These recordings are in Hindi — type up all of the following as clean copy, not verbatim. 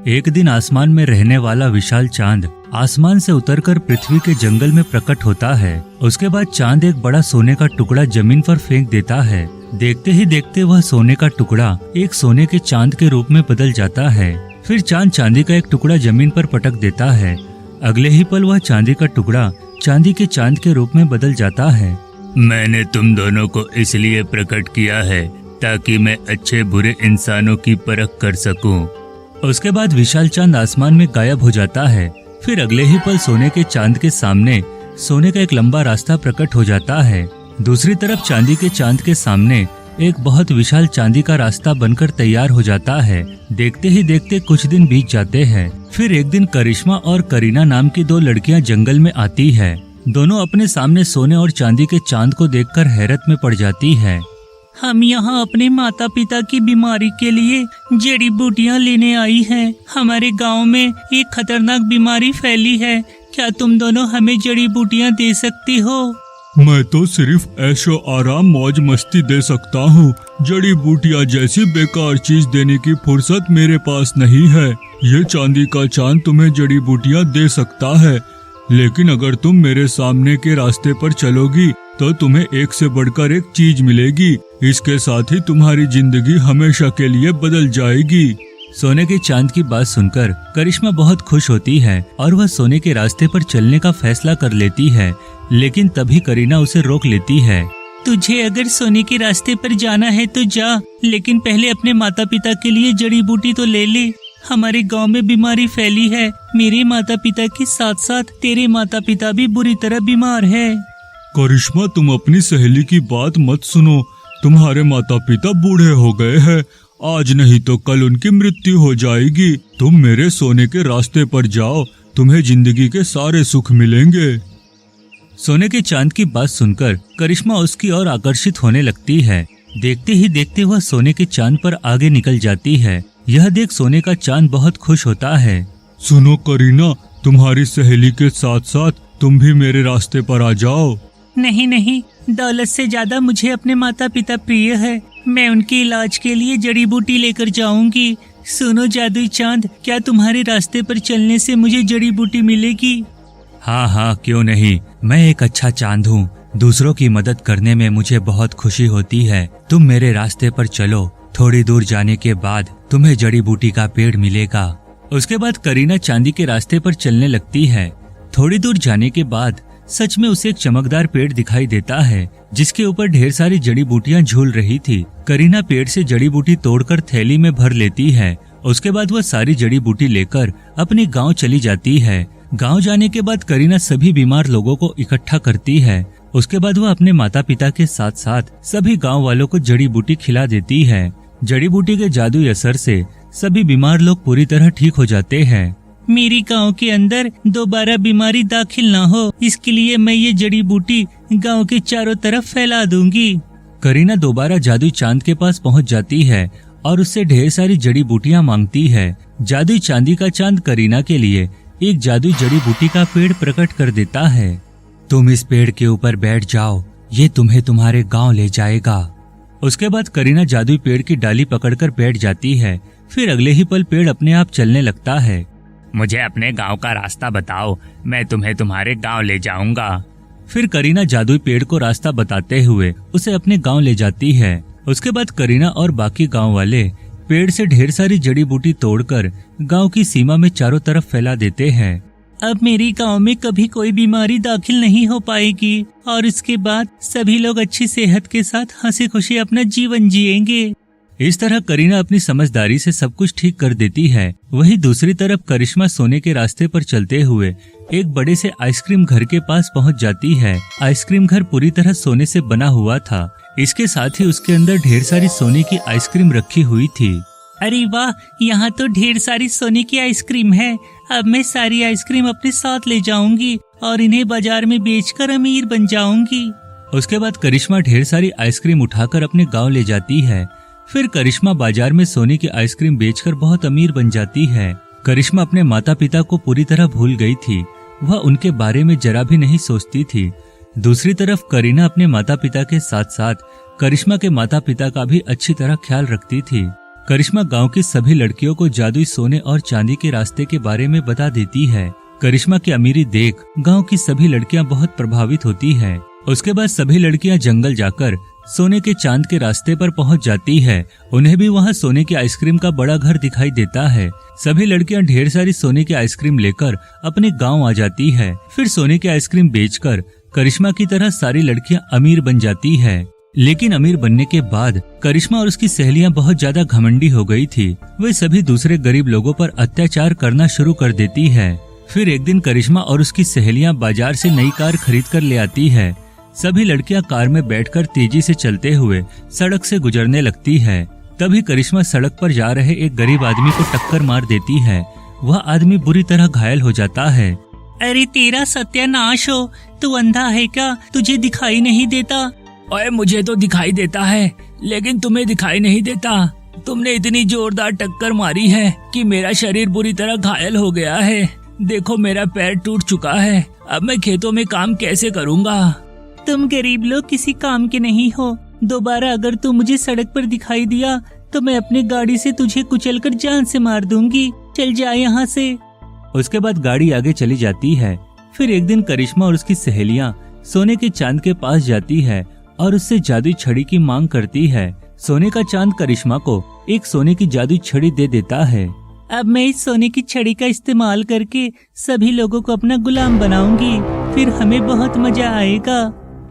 एक दिन आसमान में रहने वाला विशाल चांद आसमान से उतरकर पृथ्वी के जंगल में प्रकट होता है। उसके बाद चांद एक बड़ा सोने का टुकड़ा जमीन पर फेंक देता है। देखते ही देखते वह सोने का टुकड़ा एक सोने के चांद के रूप में बदल जाता है। फिर चांद चांदी का एक टुकड़ा जमीन पर पटक देता है। अगले ही पल वह चांदी का टुकड़ा चांदी के चांद के रूप में बदल जाता है। मैंने तुम दोनों को इसलिए प्रकट किया है ताकि मैं अच्छे बुरे इंसानों की परख कर सकूं। उसके बाद विशाल चांद आसमान में गायब हो जाता है। फिर अगले ही पल सोने के चांद के सामने सोने का एक लंबा रास्ता प्रकट हो जाता है। दूसरी तरफ चांदी के चांद के सामने एक बहुत विशाल चांदी का रास्ता बनकर तैयार हो जाता है। देखते ही देखते कुछ दिन बीत जाते हैं। फिर एक दिन करिश्मा और करीना नाम की दो लड़कियां जंगल में आती है। दोनों अपने सामने सोने और चांदी के चांद को देखकर हैरत में पड़ जाती है। हम यहाँ अपने माता पिता की बीमारी के लिए जड़ी बूटियाँ लेने आई हैं। हमारे गांव में एक खतरनाक बीमारी फैली है। क्या तुम दोनों हमें जड़ी बूटियाँ दे सकती हो? मैं तो सिर्फ ऐशो आराम मौज मस्ती दे सकता हूँ। जड़ी बूटियाँ जैसी बेकार चीज देने की फुर्सत मेरे पास नहीं है। ये चांदी का चांद तुम्हें जड़ी बूटियाँ दे सकता है, लेकिन अगर तुम मेरे सामने के रास्ते पर चलोगी तो तुम्हें एक से बढ़कर एक चीज मिलेगी। इसके साथ ही तुम्हारी जिंदगी हमेशा के लिए बदल जाएगी। सोने के चांद की बात सुनकर करिश्मा बहुत खुश होती है और वह सोने के रास्ते पर चलने का फैसला कर लेती है। लेकिन तभी करीना उसे रोक लेती है। तुझे अगर सोने के रास्ते पर जाना है तो जा, लेकिन पहले अपने माता पिता के लिए जड़ी बूटी तो ले ले। हमारे गांव में बीमारी फैली है। मेरे माता पिता के साथ साथ तेरे माता पिता भी बुरी तरह बीमार है। करिश्मा, तुम अपनी सहेली की बात मत सुनो। तुम्हारे माता पिता बूढ़े हो गए हैं। आज नहीं तो कल उनकी मृत्यु हो जाएगी। तुम मेरे सोने के रास्ते पर जाओ, तुम्हें जिंदगी के सारे सुख मिलेंगे। सोने के चांद की बात सुनकर करिश्मा उसकी ओर आकर्षित होने लगती है। देखते ही देखते वह सोने के चांद पर आगे निकल जाती है। यह देख सोने का चांद बहुत खुश होता है। सुनो करीना, तुम्हारी सहेली के साथ साथ तुम भी मेरे रास्ते पर आ जाओ। नहीं नहीं, दौलत से ज्यादा मुझे अपने माता पिता प्रिय है। मैं उनके इलाज के लिए जड़ी बूटी लेकर जाऊंगी। सुनो जादुई चांद, क्या तुम्हारे रास्ते पर चलने से मुझे जड़ी बूटी मिलेगी? हाँ हाँ, क्यों नहीं। मैं एक अच्छा चांद हूँ। दूसरों की मदद करने में मुझे बहुत खुशी होती है। तुम मेरे रास्ते पर चलो। थोड़ी दूर जाने के बाद तुम्हें जड़ी बूटी का पेड़ मिलेगा। उसके बाद करीना चांदी के रास्ते पर चलने लगती है। थोड़ी दूर जाने के बाद सच में उसे एक चमकदार पेड़ दिखाई देता है, जिसके ऊपर ढेर सारी जड़ी बूटियां झूल रही थी। करीना पेड़ से जड़ी बूटी तोड़कर थैली में भर लेती है। उसके बाद वह सारी जड़ी बूटी लेकर अपने गांव चली जाती है। गांव जाने के बाद करीना सभी बीमार लोगों को इकट्ठा करती है। उसके बाद वह अपने माता पिता के साथ साथ सभी गांव वालों को जड़ी बूटी खिला देती है। जड़ी बूटी के जादुई असर से सभी बीमार लोग पूरी तरह ठीक हो जाते हैं। मेरी गांव के अंदर दोबारा बीमारी दाखिल ना हो, इसके लिए मैं ये जड़ी बूटी गांव के चारों तरफ फैला दूंगी। करीना दोबारा जादुई चांद के पास पहुंच जाती है और उससे ढेर सारी जड़ी बूटियां मांगती है। जादुई चांदी का चांद करीना के लिए एक जादुई जड़ी बूटी का पेड़ प्रकट कर देता है। तुम इस पेड़ के ऊपर बैठ जाओ, ये तुम्हें तुम्हारे गाँव ले जाएगा। उसके बाद करीना जादुई पेड़ की डाली पकड़कर बैठ जाती है। फिर अगले ही पल पेड़ अपने आप चलने लगता है। मुझे अपने गांव का रास्ता बताओ, मैं तुम्हें तुम्हारे गांव ले जाऊंगा। फिर करीना जादुई पेड़ को रास्ता बताते हुए उसे अपने गांव ले जाती है। उसके बाद करीना और बाकी गांव वाले पेड़ से ढेर सारी जड़ी बूटी तोड़कर गांव की सीमा में चारों तरफ फैला देते हैं। अब मेरे गांव में कभी कोई बीमारी दाखिल नहीं हो पाएगी और इसके बाद सभी लोग अच्छी सेहत के साथ हंसी खुशी अपना जीवन जिएंगे। इस तरह करीना अपनी समझदारी से सब कुछ ठीक कर देती है। वहीं दूसरी तरफ करिश्मा सोने के रास्ते पर चलते हुए एक बड़े से आइसक्रीम घर के पास पहुंच जाती है। आइसक्रीम घर पूरी तरह सोने से बना हुआ था। इसके साथ ही उसके अंदर ढेर सारी सोने की आइसक्रीम रखी हुई थी। अरे वाह, यहाँ तो ढेर सारी सोने की आइसक्रीम है। अब मैं सारी आइसक्रीम अपने साथ ले जाऊंगी और इन्हें बाजार में बेचकर अमीर बन जाऊंगी। उसके बाद करिश्मा ढेर सारी आइसक्रीम उठाकर अपने गाँव ले जाती है। फिर करिश्मा बाजार में सोने की आइसक्रीम बेचकर बहुत अमीर बन जाती है। करिश्मा अपने माता पिता को पूरी तरह भूल गई थी। वह उनके बारे में जरा भी नहीं सोचती थी। दूसरी तरफ करीना अपने माता पिता के साथ साथ करिश्मा के माता पिता का भी अच्छी तरह ख्याल रखती थी। करिश्मा गांव की सभी लड़कियों को जादुई सोने और चांदी के रास्ते के बारे में बता देती है। करिश्मा की अमीरी देख गांव की सभी लड़कियां बहुत प्रभावित होती है। उसके बाद सभी लड़कियां जंगल जाकर सोने के चांद के रास्ते पर पहुंच जाती है। उन्हें भी वहां सोने की आइसक्रीम का बड़ा घर दिखाई देता है। सभी लड़कियां ढेर सारी सोने की आइसक्रीम लेकर अपने गांव आ जाती है। फिर सोने की आइसक्रीम बेचकर करिश्मा की तरह सारी लड़कियां अमीर बन जाती है। लेकिन अमीर बनने के बाद करिश्मा और उसकी सहेलियां बहुत ज्यादा घमंडी हो गई थी। वे सभी दूसरे गरीब लोगों पर अत्याचार करना शुरू कर देती है। फिर एक दिन करिश्मा और उसकी सहेलियां बाजार से नई कार खरीद कर ले आती है। सभी लड़कियां कार में बैठकर तेजी से चलते हुए सड़क से गुजरने लगती है। तभी करिश्मा सड़क पर जा रहे एक गरीब आदमी को टक्कर मार देती है। वह आदमी बुरी तरह घायल हो जाता है। अरे तेरा सत्यानाश हो, तू अंधा है क्या? तुझे दिखाई नहीं देता? ओए मुझे तो दिखाई देता है, लेकिन तुम्हें दिखाई नहीं देता। तुमने इतनी जोरदार टक्कर मारी है कि मेरा शरीर बुरी तरह घायल हो गया है। देखो मेरा पैर टूट चुका है। अब मैं खेतों में काम कैसे करूँगा? तुम गरीब लोग किसी काम के नहीं हो। दोबारा अगर तू मुझे सड़क पर दिखाई दिया तो मैं अपनी गाड़ी से तुझे कुचलकर जान से मार दूंगी। चल जा यहाँ से। उसके बाद गाड़ी आगे चली जाती है। फिर एक दिन करिश्मा और उसकी सहेलियां सोने के चांद के पास जाती है और उससे जादुई छड़ी की मांग करती है। सोने का चांद करिश्मा को एक सोने की जादुई छड़ी दे देता है। अब मैं इस सोने की छड़ी का इस्तेमाल करके सभी लोगों को अपना गुलाम बनाऊंगी। फिर हमें बहुत मजा आएगा।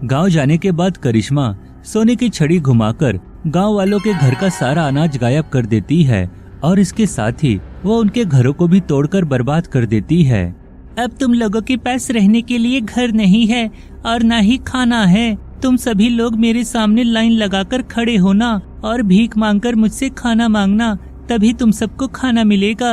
गांव जाने के बाद करिश्मा सोने की छड़ी घुमाकर गांव वालों के घर का सारा अनाज गायब कर देती है और इसके साथ ही वो उनके घरों को भी तोड़कर बर्बाद कर देती है। अब तुम लोगों के पास रहने के लिए घर नहीं है और न ही खाना है। तुम सभी लोग मेरे सामने लाइन लगाकर खड़े होना और भीख मांगकर मुझसे खाना मांगना, तभी तुम सबको खाना मिलेगा।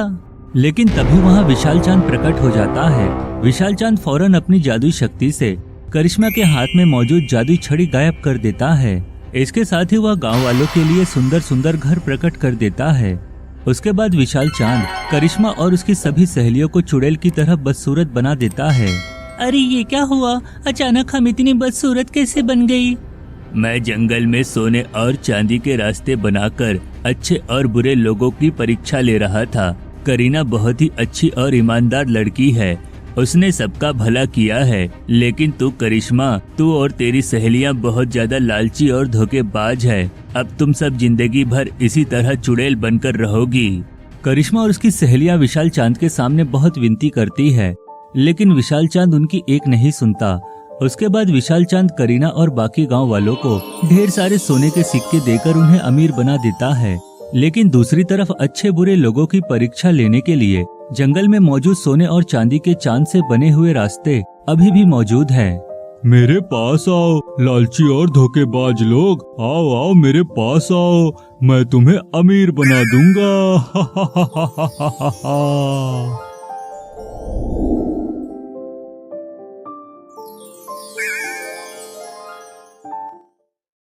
लेकिन तभी वहाँ विशाल चांद प्रकट हो जाता है। विशाल चांद फौरन अपनी जादुई शक्ति से करिश्मा के हाथ में मौजूद जादुई छड़ी गायब कर देता है। इसके साथ ही वह गांव वालों के लिए सुंदर सुंदर घर प्रकट कर देता है। उसके बाद विशाल चांद करिश्मा और उसकी सभी सहेलियों को चुड़ैल की तरह बदसूरत बना देता है। अरे ये क्या हुआ? अचानक हम इतनी बदसूरत कैसे बन गई? मैं जंगल में सोने और चांदी के रास्ते बनाकर अच्छे और बुरे लोगों की परीक्षा ले रहा था। करीना बहुत ही अच्छी और ईमानदार लड़की है। उसने सबका भला किया है। लेकिन तू करिश्मा, तू और तेरी सहेलियां बहुत ज्यादा लालची और धोखेबाज है। अब तुम सब जिंदगी भर इसी तरह चुड़ैल बनकर रहोगी। करिश्मा और उसकी सहेलियां विशाल चांद के सामने बहुत विनती करती है, लेकिन विशाल चांद उनकी एक नहीं सुनता। उसके बाद विशाल चांद करीना और बाकी गांव वालों को ढेर सारे सोने के सिक्के देकर उन्हें अमीर बना देता है। लेकिन दूसरी तरफ अच्छे बुरे लोगों की परीक्षा लेने के लिए जंगल में मौजूद सोने और चांदी के चांद से बने हुए रास्ते अभी भी मौजूद हैं। मेरे पास आओ लालची और धोखेबाज लोग, आओ आओ मेरे पास आओ, मैं तुम्हें अमीर बना दूंगा।